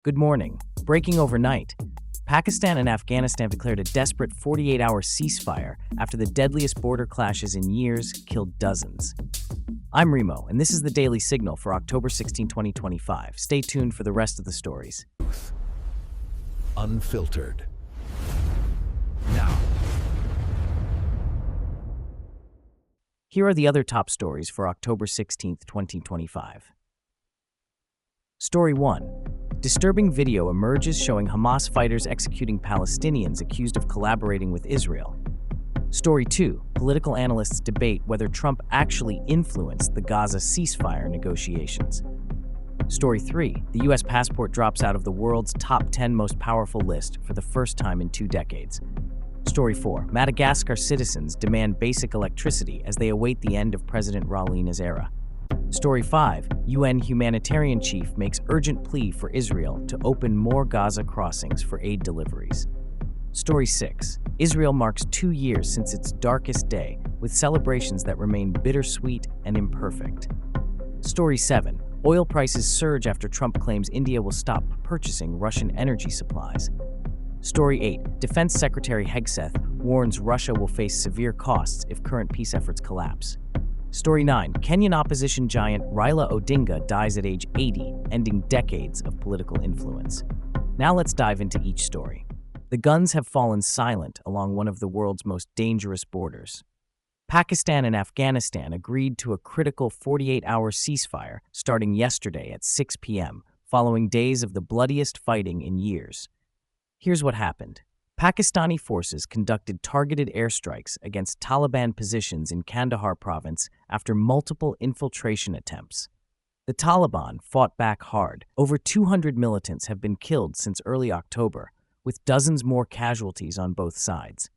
Good morning. Breaking overnight. Pakistan and Afghanistan have declared a desperate 48-hour ceasefire after the deadliest border clashes in years killed dozens. I'm Remo, and this is the Daily Signal for October 16, 2025. Stay tuned for the rest of the stories. Unfiltered. Now, Here are the other top stories for October 16, 2025. Story 1. Disturbing video emerges showing Hamas fighters executing Palestinians accused of collaborating with Israel. Story 2. Political analysts debate whether Trump actually influenced the Gaza ceasefire negotiations. Story 3. The U.S. passport drops out of the world's top 10 most powerful list for the first time in 2 decades. Story 4. Madagascar citizens demand basic electricity as they await the end of President Raulina's era. Story 5. UN humanitarian chief makes urgent plea for Israel to open more Gaza crossings for aid deliveries. Story 6. Israel marks 2 years since its darkest day, with celebrations that remain bittersweet and imperfect. Story 7. Oil prices surge after Trump claims India will stop purchasing Russian energy supplies. Story 8. Defense Secretary Hegseth warns Russia will face severe costs if current peace efforts collapse. Story 9. Kenyan opposition giant Raila Odinga dies at age 80, ending decades of political influence. Now let's dive into each story. The guns have fallen silent along one of the world's most dangerous borders. Pakistan and Afghanistan agreed to a critical 48-hour ceasefire starting yesterday at 6 p.m., following days of the bloodiest fighting in years. Here's what happened. Pakistani forces conducted targeted airstrikes against Taliban positions in Kandahar province after multiple infiltration attempts. The Taliban fought back hard. Over 200 militants have been killed since early October, with dozens more casualties on both sides.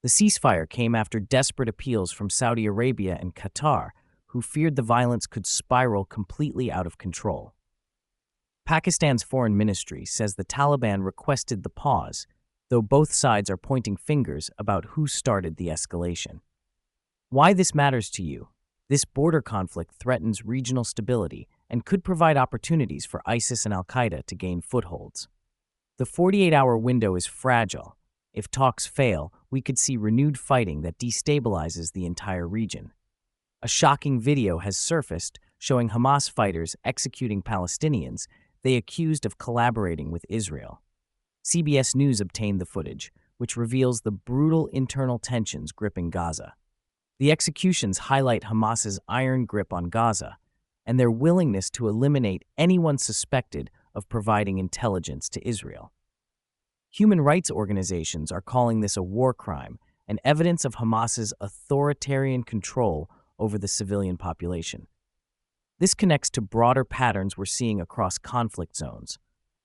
The ceasefire came after desperate appeals from Saudi Arabia and Qatar, who feared the violence could spiral completely out of control. Pakistan's foreign ministry says the Taliban requested the pause, though both sides are pointing fingers about who started the escalation. Why this matters to you? This border conflict threatens regional stability and could provide opportunities for ISIS and al-Qaeda to gain footholds. The 48-hour window is fragile. If talks fail, we could see renewed fighting that destabilizes the entire region. A shocking video has surfaced showing Hamas fighters executing Palestinians they accused of collaborating with Israel. CBS News obtained the footage, which reveals the brutal internal tensions gripping Gaza. The executions highlight Hamas's iron grip on Gaza and their willingness to eliminate anyone suspected of providing intelligence to Israel. Human rights organizations are calling this a war crime and evidence of Hamas's authoritarian control over the civilian population. This connects to broader patterns we're seeing across conflict zones.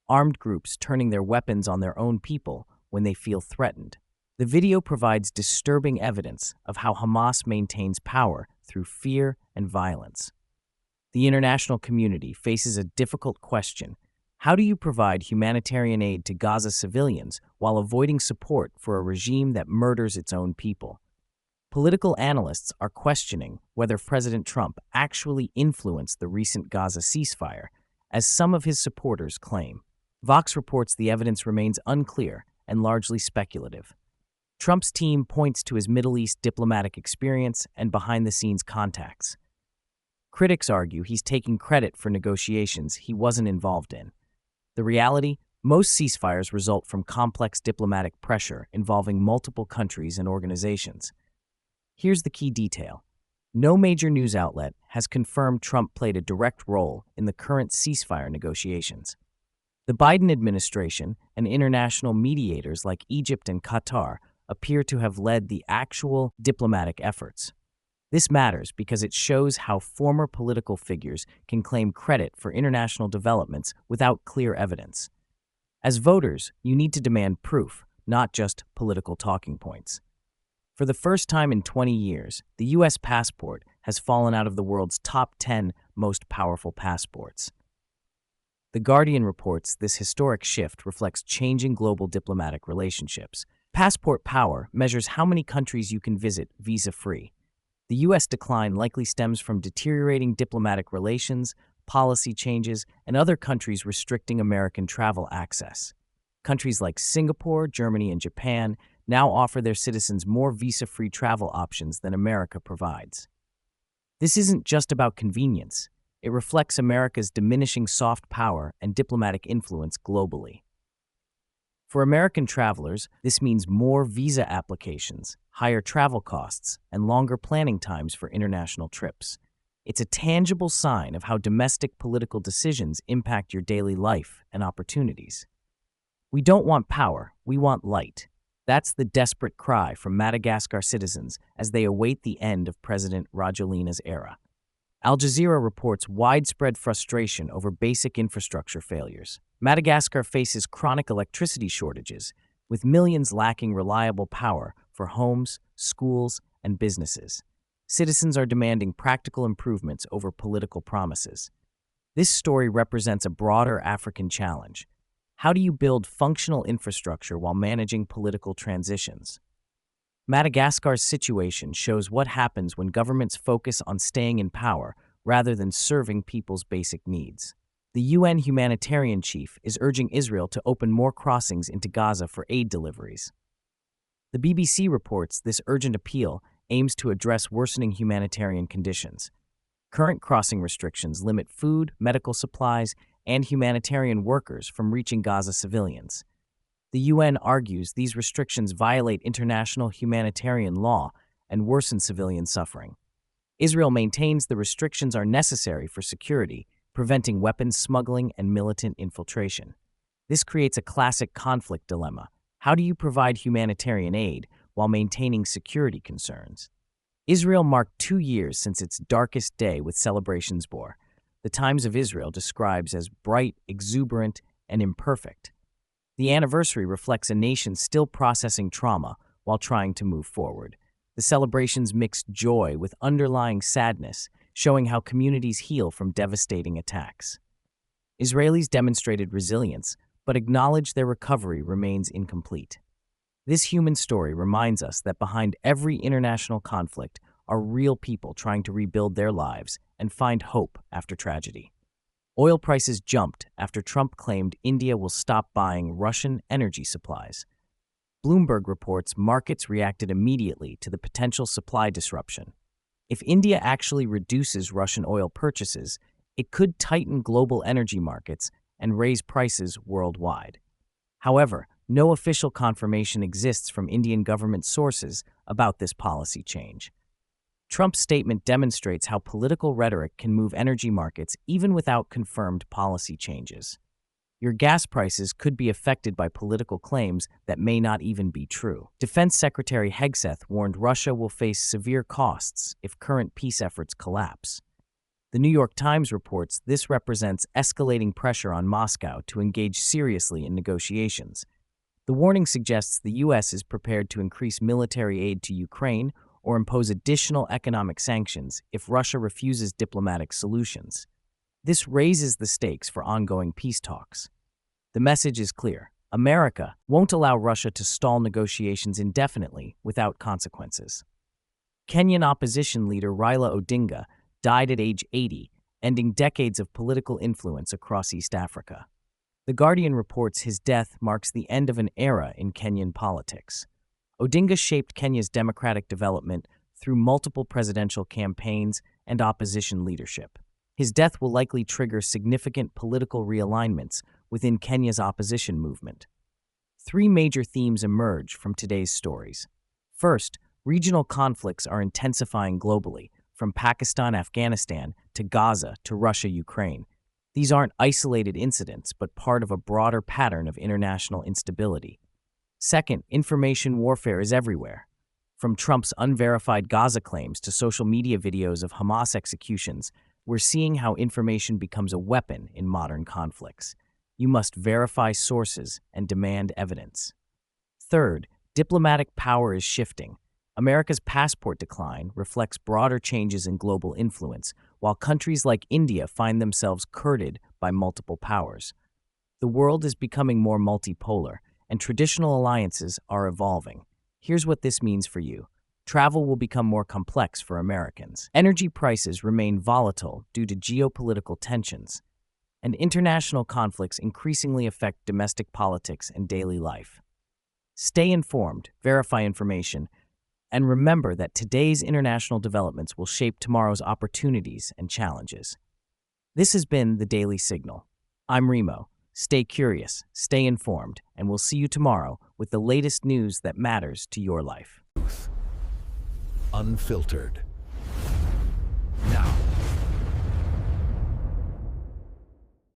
Armed groups turning their weapons on their own people when they feel threatened. The video provides disturbing evidence of how Hamas maintains power through fear and violence. The international community faces a difficult question. How do you provide humanitarian aid to Gaza civilians while avoiding support for a regime that murders its own people? Political analysts are questioning whether President Trump actually influenced the recent Gaza ceasefire, as some of his supporters claim. Vox reports the evidence remains unclear and largely speculative. Trump's team points to his Middle East diplomatic experience and behind-the-scenes contacts. Critics argue he's taking credit for negotiations he wasn't involved in. The reality? Most ceasefires result from complex diplomatic pressure involving multiple countries and organizations. Here's the key detail. No major news outlet has confirmed Trump played a direct role in the current ceasefire negotiations. The Biden administration and international mediators like Egypt and Qatar appear to have led the actual diplomatic efforts. This matters because it shows how former political figures can claim credit for international developments without clear evidence. As voters, you need to demand proof, not just political talking points. For the first time in 20 years, the U.S. passport has fallen out of the world's top 10 most powerful passports. The Guardian reports this historic shift reflects changing global diplomatic relationships. Passport power measures how many countries you can visit visa-free. The U.S. decline likely stems from deteriorating diplomatic relations, policy changes, and other countries restricting American travel access. Countries like Singapore, Germany, and Japan now offer their citizens more visa-free travel options than America provides. This isn't just about convenience. It reflects America's diminishing soft power and diplomatic influence globally. For American travelers, this means more visa applications, higher travel costs, and longer planning times for international trips. It's a tangible sign of how domestic political decisions impact your daily life and opportunities. We don't want power, we want light. That's the desperate cry from Madagascar citizens as they await the end of President Rajolina's era. Al Jazeera reports widespread frustration over basic infrastructure failures. Madagascar faces chronic electricity shortages, with millions lacking reliable power for homes, schools, and businesses. Citizens are demanding practical improvements over political promises. This story represents a broader African challenge. How do you build functional infrastructure while managing political transitions? Madagascar's situation shows what happens when governments focus on staying in power rather than serving people's basic needs. The UN humanitarian chief is urging Israel to open more crossings into Gaza for aid deliveries. The BBC reports this urgent appeal aims to address worsening humanitarian conditions. Current crossing restrictions limit food, medical supplies, and humanitarian workers from reaching Gaza civilians. The UN argues these restrictions violate international humanitarian law and worsen civilian suffering. Israel maintains the restrictions are necessary for security, preventing weapons smuggling and militant infiltration. This creates a classic conflict dilemma. How do you provide humanitarian aid while maintaining security concerns? Israel marked 2 years since its darkest day with celebrations bore. The Times of Israel describes as bright, exuberant, and imperfect. The anniversary reflects a nation still processing trauma while trying to move forward. The celebrations mixed joy with underlying sadness, showing how communities heal from devastating attacks. Israelis demonstrated resilience, but acknowledged their recovery remains incomplete. This human story reminds us that behind every international conflict are real people trying to rebuild their lives and find hope after tragedy. Oil prices jumped after Trump claimed India will stop buying Russian energy supplies. Bloomberg reports markets reacted immediately to the potential supply disruption. If India actually reduces Russian oil purchases, it could tighten global energy markets and raise prices worldwide. However, no official confirmation exists from Indian government sources about this policy change. Trump's statement demonstrates how political rhetoric can move energy markets even without confirmed policy changes. Your gas prices could be affected by political claims that may not even be true. Defense Secretary Hegseth warned Russia will face severe costs if current peace efforts collapse. The New York Times reports this represents escalating pressure on Moscow to engage seriously in negotiations. The warning suggests the U.S. is prepared to increase military aid to Ukraine or impose additional economic sanctions if Russia refuses diplomatic solutions. This raises the stakes for ongoing peace talks. The message is clear. America won't allow Russia to stall negotiations indefinitely without consequences. Kenyan opposition leader Raila Odinga died at age 80, ending decades of political influence across East Africa. The Guardian reports his death marks the end of an era in Kenyan politics. Odinga shaped Kenya's democratic development through multiple presidential campaigns and opposition leadership. His death will likely trigger significant political realignments within Kenya's opposition movement. 3 major themes emerge from today's stories. First, regional conflicts are intensifying globally, from Pakistan, Afghanistan, to Gaza, to Russia, Ukraine. These aren't isolated incidents, but part of a broader pattern of international instability. Second, information warfare is everywhere. From Trump's unverified Gaza claims to social media videos of Hamas executions, we're seeing how information becomes a weapon in modern conflicts. You must verify sources and demand evidence. Third, diplomatic power is shifting. America's passport decline reflects broader changes in global influence, while countries like India find themselves courted by multiple powers. The world is becoming more multipolar, and traditional alliances are evolving. Here's what this means for you. travel will become more complex for Americans. Energy prices remain volatile due to geopolitical tensions, and international conflicts increasingly affect domestic politics and daily life. Stay informed, verify information, and remember that today's international developments will shape tomorrow's opportunities and challenges. This has been the Daily Signal. I'm Remo. Stay curious, stay informed, and we'll see you tomorrow with the latest news that matters to your life. Unfiltered.